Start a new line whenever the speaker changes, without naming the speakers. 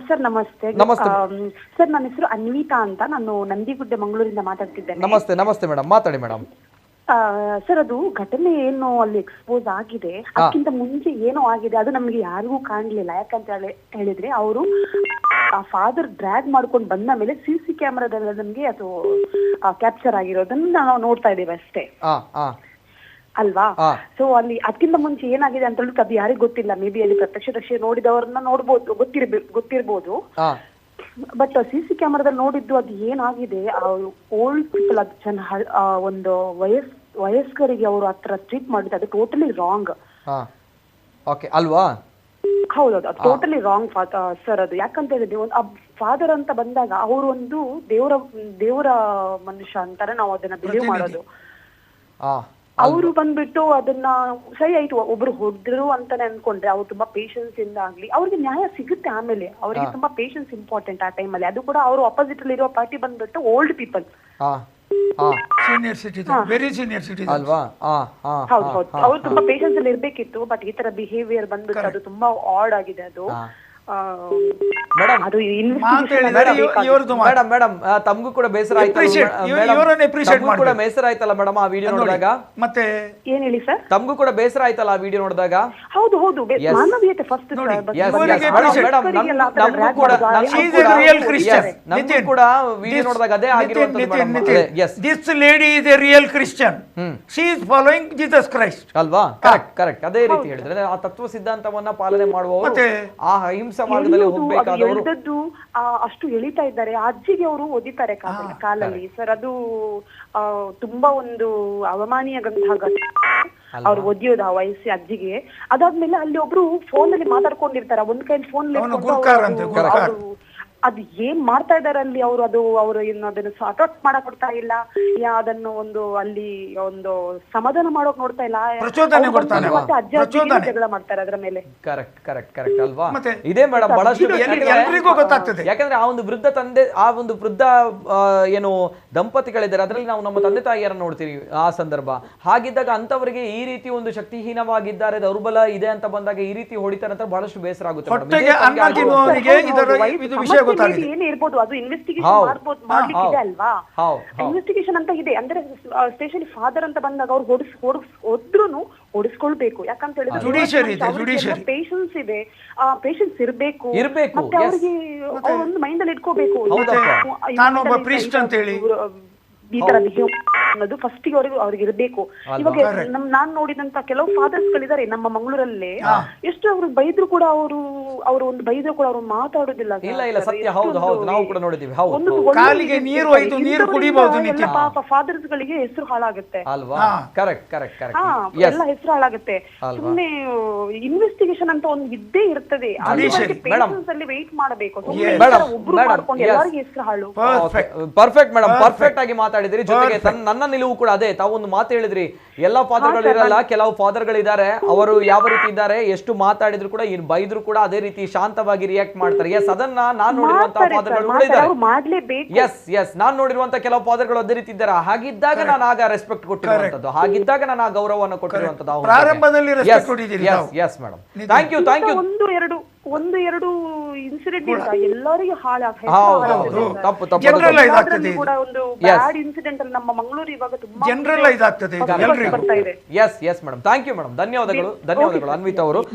Sir ನಮಸ್ತೆ.
ನಮಸ್ತೆ.
Sir ನನ್ನ ಹೆಸರು ಅನ್ವಿತಾ ಅಂತ, ನಾನು ನಂದಿಗುಡ್ಡೆ ಮಂಗಳೂರಿಂದ ಮಾತಾಡ್ತಿದ್ದೇನೆ.
ನಮಸ್ತೆ ನಮಸ್ತೆ ಮೇಡಮ್, ಮಾತಾಡಿ ಮೇಡಮ್.
ಸರ್ ಅದು ಘಟನೆ ಏನು ಅಲ್ಲಿ ಎಕ್ಸ್ಪೋಸ್ ಆಗಿದೆ, ಅದಕ್ಕಿಂತ ಮುಂಚೆ ಏನೋ ಆಗಿದೆ, ಅದು ನಮ್ಗೆ ಯಾರಿಗೂ ಕಾಣ್ಲಿಲ್ಲ. ಯಾಕಂತ ಹೇಳಿದ್ರೆ ಅವರು ಆ ಫಾದರ್ ಡ್ರ್ಯಾಗ್ ಮಾಡ್ಕೊಂಡು ಬಂದ ಮೇಲೆ CC ಕ್ಯಾಮೆರಾದಲ್ಲಿ ನಮ್ಗೆ ಅದು ಕ್ಯಾಪ್ಚರ್ ಆಗಿರೋದನ್ನ ನಾವು ನೋಡ್ತಾ ಇದ್ದೇವೆ ಅಷ್ಟೇ ಅಲ್ವಾ. ಸೊ ಅಲ್ಲಿ ಅದಕ್ಕಿಂತ ಮುಂಚೆ ಏನಾಗಿದೆ ಅಂತ ಹೇಳಿದ್ರೆ ಅದು ಯಾರಿಗೂ ಗೊತ್ತಿಲ್ಲ. ಮೇ ಬಿ ಅಲ್ಲಿ ಪ್ರತ್ಯಕ್ಷದರ್ಶಿ ನೋಡಿದವ್ರನ್ನ ನೋಡ್ಬೋದು, ಗೊತ್ತಿರ್ಬೋದು. ಬಟ್ CC ಕ್ಯಾಮೆರಾದಲ್ಲಿ ನೋಡಿದ್ದು ಅದು ಏನಾಗಿದೆ, ಓಲ್ಡ್ ಪೀಪಲ್, ಅದು ಒಂದು ವಯಸ್ಕರಿಗೆ ಅವರು ಆತರ ಟ್ರೀಟ್ ಮಾಡಿದ್ದು ಅದು ಟೋಟಲಿ ರಾಂಗ್
ಅಲ್ವಾ.
ಹೌದೌದು, ಅದು ಟೋಟಲಿ ರಾಂಗ್ ಸರ್. ಅದು ಯಾಕಂತ ಹೇಳಿದ್ರೆ ಫಾದರ್ ಅಂತ ಬಂದಾಗ ಅವರು ಒಂದು ದೇವರ ಮನುಷ್ಯ ಅಂತಾರೆ ನಾವು ಅದನ್ನ ಬಿಲೀವ್ ಮಾಡೋದು. ಅವರು ಬಂದ್ಬಿಟ್ಟು ಅದನ್ನ ಸರಿ ಆಯ್ತು, ಒಬ್ರು ಹೊಡೆದ್ರು ಅಂತಾನೆ ಅನ್ಕೊಂಡ್ರೆ ಅವ್ರು ತುಂಬಾ ಪೇಷನ್ಸ್ ಇಂದ ಆಗ್ಲಿ ಅವ್ರಿಗೆ ನ್ಯಾಯ ಸಿಗುತ್ತೆ. ಆಮೇಲೆ ಅವರಿಗೆ ತುಂಬಾ ಪೇಷನ್ಸ್ ಇಂಪಾರ್ಟೆಂಟ್ ಆ ಟೈಮಲ್ಲಿ. ಅದು ಕೂಡ ಅವರು ಅಪೋಸಿಟ್ ಅಲ್ಲಿ ಇರೋ ಪಾರ್ಟಿ ಬಂದ್ಬಿಟ್ಟು old people,
senior citizen, very senior citizen
ಅಲ್ವಾ.
ಹೌದು ಹೌದು, ಅವ್ರು ತುಂಬಾ ಪೇಷನ್ಸ್ ಅಲ್ಲಿ ಇರ್ಬೇಕಿತ್ತು. ಬಟ್ ಈ ತರ ಬಿಹೇವಿಯರ್ ಬಂದ್ಬಿಟ್ಟು ಅದು ತುಂಬಾ ಆಡ್ ಆಗಿದೆ. ಅದು
ಮೇಡಮ್ ಮೇಡಮ್ ತಮಗೂ ಕೂಡ ಬೇಸರ ಆಯ್ತಲ್ಲ ಮೇಡಮ್ ಆ ವಿಡಿಯೋ ನೋಡಿದಾಗ?
ಮತ್ತೆ
ಏನ್ ಹೇಳಿ ಸರ್?
ತಮಗೂ ಕೂಡ ಬೇಸರ ಆಯ್ತಲ್ಲ ಆ ವಿಡಿಯೋ ನೋಡಿದಾಗ?
ಹೌದು ಹೌದು, ಮಾನವೀಯತೆ ಫಸ್ಟ್.
ಕೂಡ ವಿಡಿಯೋ ನೋಡಿದಾಗ ಅದೇ ಆಗಿರುವಂತದ್ದು.
This lady is A real Christian, she is following Jesus Christ
ಅಲ್ವಾ. ಕರೆಕ್ಟ್ ಕರೆಕ್ಟ್, ಅದೇ ರೀತಿ ಹೇಳಿದ್ರೆ ಆ ತತ್ವ ಸಿದ್ಧಾಂತವನ್ನ ಪಾಲನೆ ಮಾಡುವವರು ಆ ಅಹಿಂಸಾ ಮಾರ್ಗದಲ್ಲಿ ಹೋಗ್ಬೇಕಾದವರು
ಅಷ್ಟು ಎಳಿತಾ ಇದ್ದಾರೆ. ಅಜ್ಜಿಗೆ ಅವರು ಒದಿತಾರೆ ಕಾಲಲ್ಲಿ ಸರ್. ಅದು ತುಂಬಾ ಒಂದು ಅವಮಾನೀಯಂತಹ ಅವ್ರು ಒದಿಯೋದು ಆ ವಯಸ್ಸಿ ಅಜ್ಜಿಗೆ. ಅದಾದ್ಮೇಲೆ ಅಲ್ಲಿ ಒಬ್ರು ಫೋನ್ ಅಲ್ಲಿ ಮಾತಾಡ್ಕೊಂಡಿರ್ತಾರ, ಒಂದ್ ಕೈ ಫೋನ್ ಅದು ಏನ್ ಮಾಡ್ತಾ ಇದಾರೆ ಅಲ್ಲಿ ಅವರು, ಅವರು ಇನ್ನು ಅದನ್ನು ಸಾರ್ಟ್ ಔಟ್ ಮಾಡಕ್ ಕೊಡ್ತಾ ಇಲ್ಲ, ಅದನ್ನು ಒಂದು ಅಲ್ಲಿ ಒಂದು ಸಮಾಧಾನ ಮಾಡೋಕ್ ನೋಡ್ತಾ ಇಲ್ಲ. ಜಗಳ ಮಾಡ್ತಾರೆ ಅದ್ರ ಮೇಲೆ.
ಕರೆಕ್ಟ್ ಕರೆಕ್ಟ್ ಕರೆಕ್ಟ್ ಅಲ್ವಾ. ಇದೇ ಮೇಡಮ್ ಬಹಳಷ್ಟು
ಗೊತ್ತಾಗ್ತದೆ.
ಯಾಕಂದ್ರೆ ಆ ಒಂದು ವೃದ್ಧ ತಂದೆ, ಆ ಒಂದು ವೃದ್ಧ ಏನು ದಂಪತಿಗಳಿದ್ದಾರೆ, ಅದರಲ್ಲಿ ನಾವು ನಮ್ಮ ತಂದೆ ತಾಯಿಯರನ್ನು ನೋಡ್ತೀವಿ ಆ ಸಂದರ್ಭ. ಹಾಗಿದ್ದಾಗ ಅಂತವರಿಗೆ ಈ ರೀತಿ ಒಂದು ಶಕ್ತಿಹೀನವಾಗಿದ್ದಾರೆ, ದೌರ್ಬಲ ಇದೆ ಅಂತ ಬಂದಾಗ ಈ ರೀತಿ ಹೊಡಿತಾರೆ ಅಂತ ಬಹಳಷ್ಟು ಬೇಸರ ಆಗುತ್ತೆ.
ಏನೇ ಇರ್ಬೋದು, ಅದು ಇನ್ವೆಸ್ಟಿಗೇಷನ್ ಮಾಡ್ಲಿಕ್ಕಿದೆ ಅಲ್ವಾ. ಇನ್ವೆಸ್ಟಿಗೇಷನ್ ಅಂತ ಇದೆ ಅಂದ್ರೆ ಸ್ಪೆಷಲಿ ಫಾದರ್ ಅಂತ ಬಂದಾಗ ಅವ್ರು ಹೊಡೆದ್ರುನು ಓಡಿಸ್ಕೊಳ್ಬೇಕು. ಯಾಕಂತ ಹೇಳಿದ್ರೆ ಪೇಷನ್ಸ್ ಇದೆ, ಪೇಷನ್ಸ್ ಇರ್ಬೇಕು, ಮತ್ತೆ ಅವ್ರಿಗೆ ಒಂದು ಮೈಂಡ್ ಅಲ್ಲಿ ಇಟ್ಕೋಬೇಕು. ಈ ತರ ಬಿಹೇವ್ ಅನ್ನೋದು ಫಸ್ಟ್ ಅವ್ರಿಗೆ ಇರ್ಬೇಕು. ಇವಾಗ ನಾನ್ ನೋಡಿದಂತ ಕೆಲವು ಫಾದರ್ಸ್ ಗಳಿದ್ದಾರೆ ನಮ್ಮ ಮಂಗಳೂರಲ್ಲೇ, ಎಷ್ಟು ಅವ್ರು ಬೈದ್ರು ಕೂಡ ಅವರು ಒಂದು ಬೈದ್ರು ಕೂಡ ಅವ್ರು ಮಾತಾಡೋದಿಲ್ಲ. ಪಾಪ ಫಾದರ್ಸ್ ಗಳಿಗೆ ಹೆಸರು ಹಾಳಾಗುತ್ತೆ ಎಲ್ಲ ಹೆಸರು ಹಾಳಾಗುತ್ತೆ. ಸುಮ್ನೆ ಇನ್ವೆಸ್ಟಿಗೇಷನ್ ಅಂತ ಒಂದು ಇದ್ದೇ ಇರ್ತದೆ, ಅಲ್ಲಿ ವೇಟ್ ಮಾಡಬೇಕು. ಒಬ್ರು ಮಾಡ್ಕೊಂಡು ಎಲ್ಲರಿಗೂ ಹೆಸರು ಹಾಳು.
ಪರ್ಫೆಕ್ಟ್ ಮೇಡಮ್, ಪರ್ಫೆಕ್ಟ್ ಆಗಿ ಮಾತಾಡಿದ್ರಿ. ಜೊತೆಗೆ ನನ್ನ ನಿಲುವು ಕೂಡ ಅದೇ. ತಾವು ಒಂದು ಮಾತು ಹೇಳಿದ್ರಿ, ಎಲ್ಲಾ ಫಾದರ್ಗಳು ಇರಲ್ಲ, ಕೆಲವು ಫಾದರ್ಗಳಿದ್ದಾರೆ, ಅವರು ಯಾವ ರೀತಿ ಇದ್ದಾರೆ, ಎಷ್ಟು ಮಾತಾಡಿದ್ರು ಕೂಡ ಬೈದ್ರು ಕೂಡ ಅದೇ ರೀತಿ ಶಾಂತವಾಗಿ ರಿಯಾಕ್ಟ್ ಮಾಡ್ತಾರೆ. ಎಸ್, ಅದನ್ನ ನಾನ್ ನೋಡಿರುವಂತಹ ಫಾದರ್ಗಳು ಕೂಡ ಇದ್ದಾರೆ. ಎಸ್ ಎಸ್, ನಾನ್ ನೋಡಿರುವಂತ ಕೆಲವು ಫಾದರ್ಗಳು ಅದೇ ರೀತಿ ಇದ್ದಾರೆ. ಹಾಗಿದ್ದಾಗ ನಾನು ಆಗ ರೆಸ್ಪೆಕ್ಟ್ ಕೊಟ್ಟಿರುವಂತದ್ದು, ಹಾಗಿದ್ದಾಗ ನಾನು ಆ ಗೌರವವನ್ನು ಕೊಟ್ಟಿರುವಂತದ್ದು. Yes madam, thank you thank you.
ಒಂದು ಎರಡು ಇನ್ಸಿಡೆಂಟ್ ಎಲ್ಲರಿಗೂ
ತಪ್ಪು
ಕೂಡ ಒಂದು ಬ್ಯಾಡ್ ಇನ್ಸಿಡೆಂಟ್ ಅಲ್ಲಿ ನಮ್ಮ ಮಂಗಳೂರು ಇವಾಗ ತುಂಬಾ
ಜನರಲೈಸ್ ಆಗ್ತದೆ.
Yes yes madam, thank you madam, ಧನ್ಯವಾದಗಳು ಧನ್ಯವಾದಗಳು ಅನ್ವಿತಾ ಅವರು.